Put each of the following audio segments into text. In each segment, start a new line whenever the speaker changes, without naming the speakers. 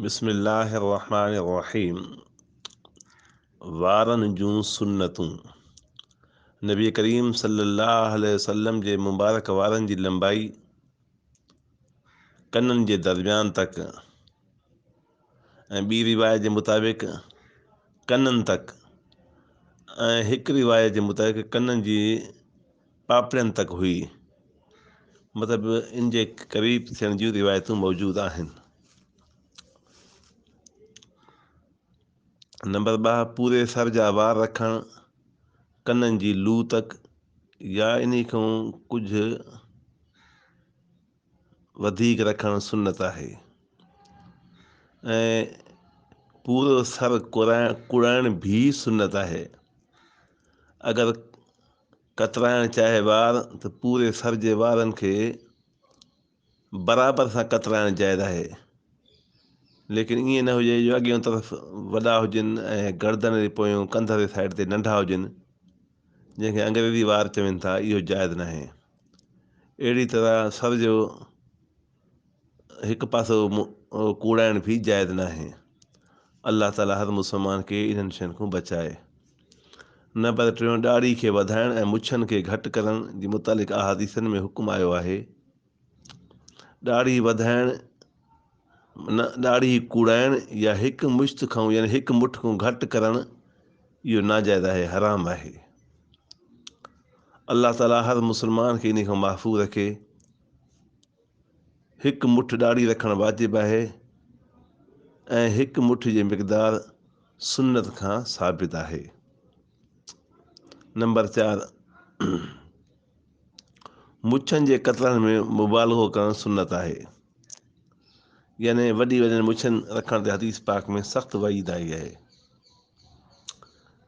बिस्मिल्लाहिर्रहमानिर्रहीम। वारनि जूं सुन्नतूं। नबी करीम सल्लल्लाहु अलैहि वसल्लम जे मुबारक वारनि जी लंबाई कननि जे दरमियान तक ऐं ॿी रिवायत जे मुताबिक़ कननि तक ऐं हिकु रिवायत जे मुताबिक़ कननि जी पापड़ियुनि तक हुई। मतिलबु इन जे क़रीब थियण जूं रिवायतूं मौजूदु आहिनि। नंबर 2, पूरे सर जा वार रखणु कननि जी लू तक या इन खां कुझु वधीक रखणु सुन्नत आहे। ऐं पूरो सर कुड़ाइण भी सुन्नत आहे। अगरि कतराइण चाहे वार त पूरे सर जे वारनि खे बराबरि सां कतराइण जाइज़ आहे, लेकिन ईअं न हुजे जो अॻियों तरफ़ वॾा हुजनि ऐं गर्दन जे पोयों कंध जे साइड ते नंढा हुजनि, जंहिंखे अंग्रेज़ी वार चवनि था, इहो जाइज़ न आहे। अहिड़ी तरह सर जो हिकु पासो कूड़ाइण बि जाइज़ न आहे। अल्लाह ताला हर मुस्लमान खे इन्हनि शयुनि खां बचाए। नंबर 3, ॾाढ़ी खे वधाइण ऐं मुछनि खे घटि करण जे मुतालिक़ अहादीसनि में हुकुम आयो आहे। ॾाढ़ी वधाइण न ॾाढ़ी कूड़ाइण या हिकु मुश्त खां यानी हिकु मुठ खां घटि करणु इहो नाजाइज़ आहे, हराम आहे। अल्लाह ताला हर मुस्लमान खे इन खां महफ़ूज़ रखे। हिकु मुठ ॾाढ़ी रखणु वाजिबु आहे ऐं हिकु मुठ जी मिक़दार सुन्नत खां साबित आहे। नंबर 4, मुछनि जे कतरण में मुबालगो करणु सुन्नत आहे, यानी वॾी वॾी मुछनि रखण ते हदीस पाक में सख़्तु वईद आई आहे।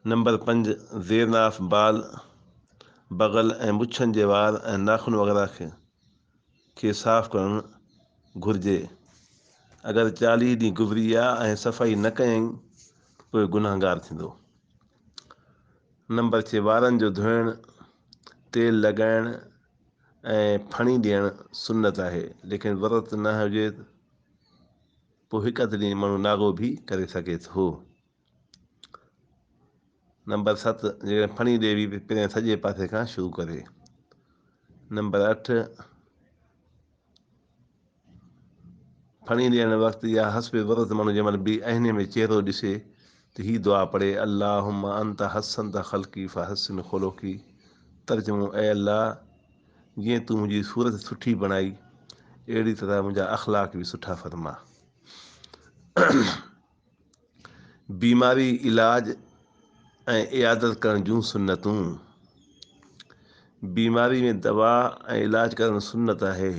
नंबर 5, ज़ेरनाफ़ बाल, बग़ल ऐं मुछनि जे वार ऐं नाखून वग़ैरह खे साफ़ करणु घुरिजे। अगरि 40 ॾींहं गुज़री विया ऐं सफ़ाई न कयईं पोइ गुनाहगार थींदो। नंबर 6, वारनि जो धोइणु, तेल लॻाइणु ऐं फणी ॾियणु सुन्नत आहे, लेकिन ज़रूरत न हुजे पोइ हिकु अधु ॾींहुं माण्हू नागो बि करे सघे थो। नंबर 7, जेकॾहिं फणी ॾेवी पहिरियों सॼे पासे खां शुरू करे। नंबर 8, फणी ॾियण वक़्तु या हस्ब ज़रूरत माण्हू जंहिं महिल बि आईने में चहिरो ॾिसे त हीअ दुआ पढ़े, अल्लाहुम्मा अंत हसन ख़ल्क़ी फहसिन ख़ुलुक़ी। तर्जुमो, ऐं अल्लाह, जीअं तूं मुंहिंजी सूरत सुठी बणाई अहिड़ी तरह मुंहिंजा अख़लाक बि सुठा फरमा। बीमारी, इलाज ऐं इयादत करण जूं सुन्नतूं। बीमारी में दवा ऐं इलाज करणु सुन्नत आहे।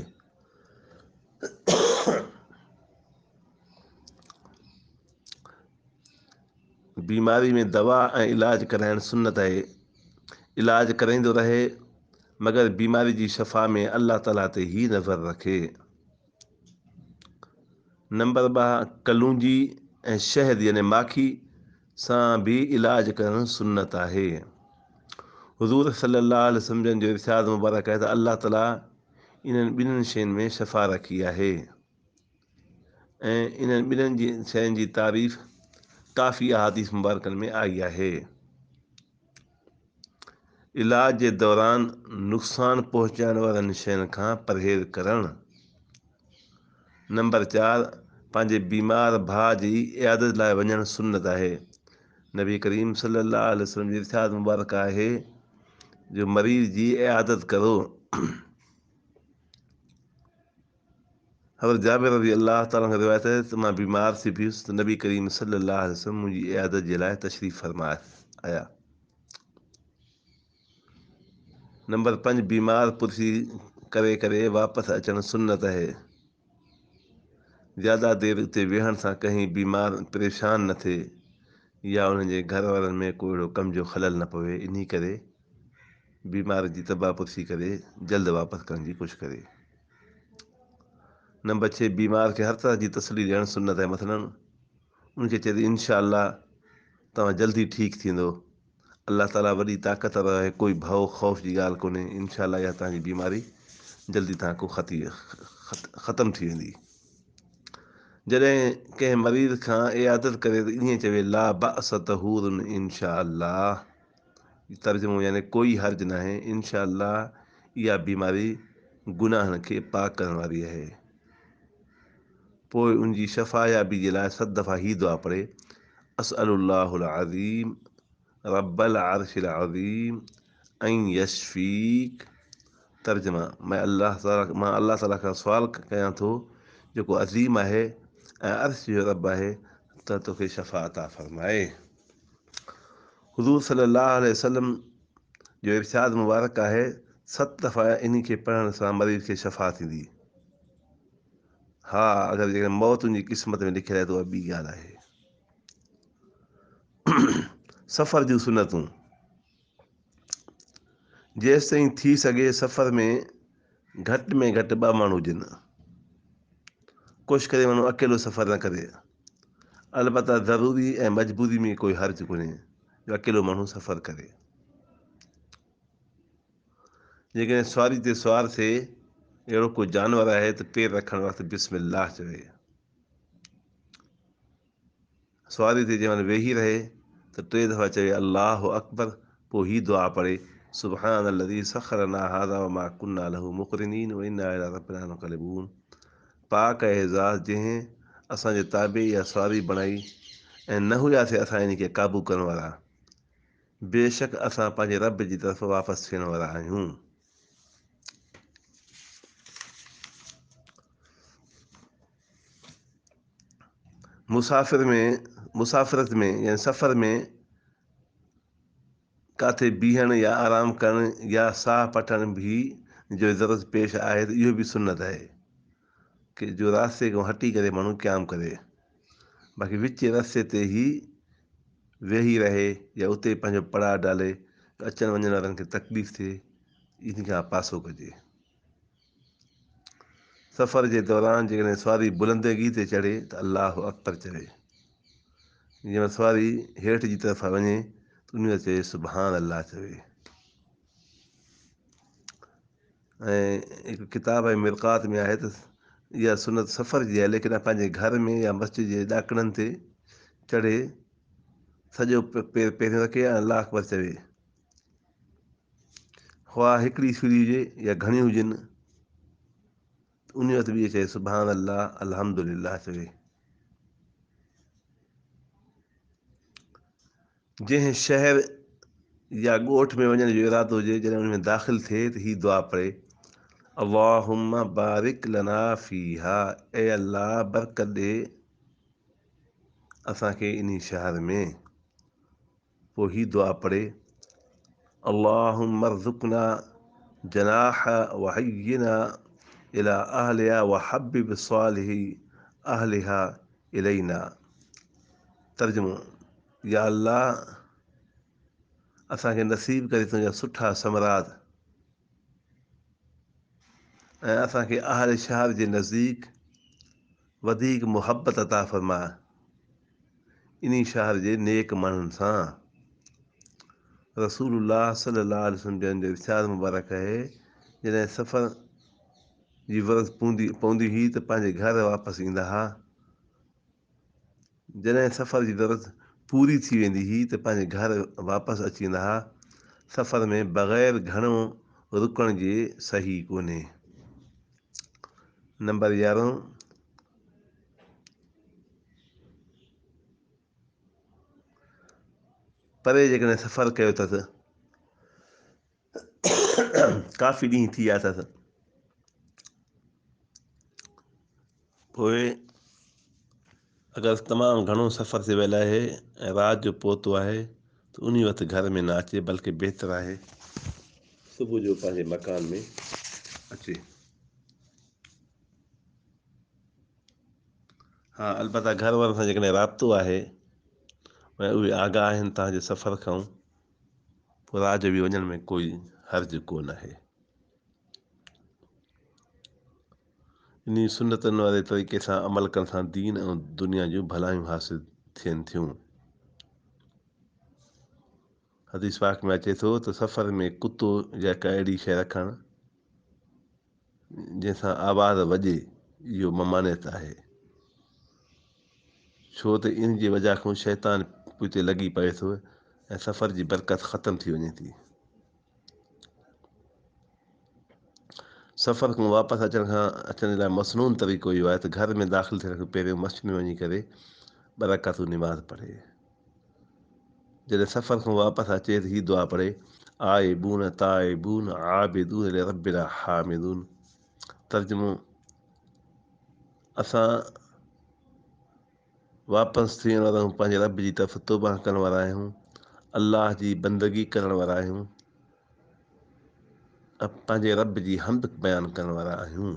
बीमारी में दवा ऐं इलाज कराइणु सुन्नत आहे। इलाज कराईंदो रहे मगर बीमारी जी शफ़ा में अल्लाह ताला ते ई नज़र रखे। नंबर 2, कलूंजी ऐं शहद यानी माखी सां बि इलाज करणु सुन्नत आहे। हुज़ूर सल्लल्लाहु अलैहि वसल्लम जो इरशाद मुबारक आहे त अल्लाह ताला इन्हनि ॿिन्हिनि शयुनि में शफ़ा रखी आहे ऐं इन्हनि ॿिन्हिनि जी शयुनि जी तारीफ़ काफ़ी अहादीस मुबारकनि में आई आहे। इलाज जे दौरान नुक़सान पहुचाइण वारनि शयुनि खां परहेज़ करणु। नंबर 4, पंहिंजे बीमार भाउ जी इयादत लाइ वञणु सुन्नत आहे। नबी करीम सल्लल्लाहु अलैहि वसल्लम जी इरशाद मुबारक आहे जो मरीज़ जी इयादत करो। हज़रत जाबिर रज़ी अल्लाह ताला खां रिवायत आहे त मां बीमार थी पियुसि त नबी करीम सल्लल्लाहु अलैहि वसल्लम मुंहिंजी इयादत जे लाइ तशरीफ़ फरमा आया। नंबर 5, बीमार पुरसी करे करे वापसि अचणु सुन्नत आहे। ज़्यादा देरि उते वेहण सां कहीं बीमार परेशान न थिए या उन्हनि जे घर वारनि में कोई अहिड़ो कम जो ख़लल न पवे, इन करे बीमार जी तबाह पुरसी करे जल्द वापसि करण जी कोशिशि करे। नंबर 6, बीमार खे हर तरह जी तसली ॾियणु सुन्नत आहे। मसलन उनखे चए इंशा अल्लाह तव्हां जल्दी ठीकु थींदो, अल्लाह ताला वॾी ताक़त आहे, कोई भउ ख़ौफ़ जी ॻाल्हि कोन्हे, इंशा अल्लाह इहा तव्हांजी बीमारी जल्दी तव्हां खां ख़तमु थी वेंदी। जॾहिं कंहिं मरीज़ खां इयादत करे त ईअं चवे ला बअस तहूरुन इनशा अल्लाह, तर्जुमो यानी कोई हर्ज न आहे, इनशा अल्लाह इहा बीमारी गुनाहनि खे पाक करण वारी आहे। पोइ उनजी शफ़ायाबी जे लाइ 7 दफ़ा ही दुआ पढ़े, असअलुल्लाहुल अज़ीम रब्बल अर्शिल अज़ीम ऐं यशफ़ीक। तर्जुमा मां अल्लाह ताला खां सुवाल कयां थो जेको अज़ीम आहे ऐं अर्श जो रब आहे त तोखे शफ़ा अता फ़रमाए। हुज़ूर सल्लल्लाहु अलैहि वसल्लम जो इरशाद मुबारक आहे 7 दफ़ा इन खे पढ़ण सां मरीज़ खे शफ़ा थींदी। हा, अगरि जेकॾहिं मौत उनजी क़िस्मत में लिखियलु आहे त उहा ॿी ॻाल्हि आहे। सफ़र जूं सुनतूं, जेसि ताईं थी सघे सफ़र में घटि में घटि 2 माण्हू हुजनि। कोशिशि करे माण्हू अकेलो सफ़र न करे। अलबत्ता ज़रूरी ऐं मजबूरी में कोई हर्ज कोन्हे जो अकेलो माण्हू सफ़र करे। जेकॾहिं सवारी ते सुवार थिए अहिड़ो को जानवर आहे त पेर रखण वक़्तु बिस्मिल्लाह चवे। सवारी ते जंहिं महिल वेही रहे त 3 दफ़ा चवे अल्लाहु अकबर, पोइ ही दुआ पढ़े सुब्हानल्लज़ी सख़र लना हाज़ा वमा कुन्ना लहू मुक़रिनीन व इन्ना इला रब्बिना लमुनक़लिबून। पाक आहे ज़ात जंहिं असांजे ताबे इहा सवारी बणाई ऐं न हुआसीं असां इन खे क़ाबू करण वारा, बेशक असां पंहिंजे रब जी तरफ़ वापसि थियण वारा आहियूं। मुसाफ़िरत में या सफ़र में काथे बीहण या आराम करण या साह पटण बि जो ज़रूरत पेश आहे त इहो बि सुन्नत आहे कि जो रास्ते खां हटी करे माण्हू क़याम करे। बाक़ी विच रस्ते ते ई वेही रहे या उते पंहिंजो पड़ाव डाले अचण वञण वारनि खे तकलीफ़ थिए, इन खां पासो कजे। सफ़र जे दौरान जेकॾहिं सवारी बुलंदगी ते चढ़े त अल्लाहु अकबर चवे। जंहिंमहिल सवारी हेठि जी तरफ़ वञे त उन चए सुभान अल्लाह चवे। ऐं हिकु किताब आहे मिरक़ात में आहे त इहा सुनत सफ़र जी आहे, लेकिन पंहिंजे घर में या मस्जिद जे ॾाकणनि ते चढ़े सॼो पेर पहिरियों रखे ऐं अल्लाह अकबर चवे। ख़्वाह हिकिड़ी सीढ़ी हुजे या घणियूं हुजनि, उन वक़्तु बि चए सुभान अल्लाह अल्हम्दुलिल्लाह चवे। जंहिं शहर या ॻोठ में वञण जो इरादो हुजे, जॾहिं उन में दाख़िल थिए त ही दुआ पढ़े अल्लाहुम्मा बारिक लना फ़ीहा, ए अल्लाह बरकत ॾे असांखे इन शहर में। पोइ ही दुआ पढ़े अल्लाहुम्मा अर्ज़ुक़ना जनाह वहय्यिना इला अहलिहा वहब्बिब सालिही अहलिहा इलैना। तर्जुमो, या अल्लाह असांखे नसीब करे तुंहिंजा सुठा समराद ऐं असांखे अहल शहर जे नज़दीक वधीक मुहबत अता फ़रमा इन शहर जे नेक माण्हुनि सां। रसूलुल्लाह सल्लल्लाहु अलैहि वसल्लम जो इरशाद मुबारक आहे जॾहिं सफ़र जी ज़रूरत पवंदी हुई त पंहिंजे घर वापसि ईंदा हुआ। जॾहिं सफ़र जी ज़रूरत पूरी थी वेंदी हुई त पंहिंजे घर वापसि अची वेंदा हुआ। सफ़र में बग़ैर घणो रुकण जे सही कोन्हे। नंबर 11, परे जेकॾहिं सफ़र कयो अथसि, काफ़ी ॾींहं थी विया अथसि, पोइ अगरि तमामु घणो सफ़र ते वियल आहे ऐं राति जो पहुतो आहे त उन वक़्तु घर में न अचे, बल्कि बहितर आहे सुबुह जो पंहिंजे मकान में अचे। हा, अलबत्ता घर वारनि सां जेकॾहिं राब्तो आहे ऐं उहे आगाह आहिनि तव्हांजे सफ़र खां, पोइ राति जो बि वञण में कोई हर्ज़ु कोन आहे। इन सुनतनि वारे तरीक़े सां अमल करण सां दीन ऐं दुनिया जूं भलायूं हासिलु थियनि थियूं। हदीस पाक में अचे थो त सफ़र में कुतो या का अहिड़ी शइ रखणु जंहिंसां आवाज़ वॼे, इहो ममानियत आहे। छो त इन जी वजह खां शैतान पोइ ते लॻी पए थो ऐं सफ़र जी बरकत ख़तमु थी वञे थी। सफ़र खां वापसि अचण लाइ मसनून तरीक़ो इहो आहे त घर में दाख़िल थियण खां पहिरियों मस्जिद में वञी करे ॿ रकातूं निमाज़ पढ़े। जॾहिं सफ़र खां वापसि अचे त हीअ दुआ पढ़े, आइबून ताइबून आबिदून लिरब्बिना हामिदून। तर्जुमो, असां वापसि थियण वारा आहियूं, पंहिंजे रब जी तरफ़ तौबा करण वारा आहियूं, अलाह जी बंदगी करण वारा आहियूं, पंहिंजे रब जी हमद बयानु करण वारा आहियूं।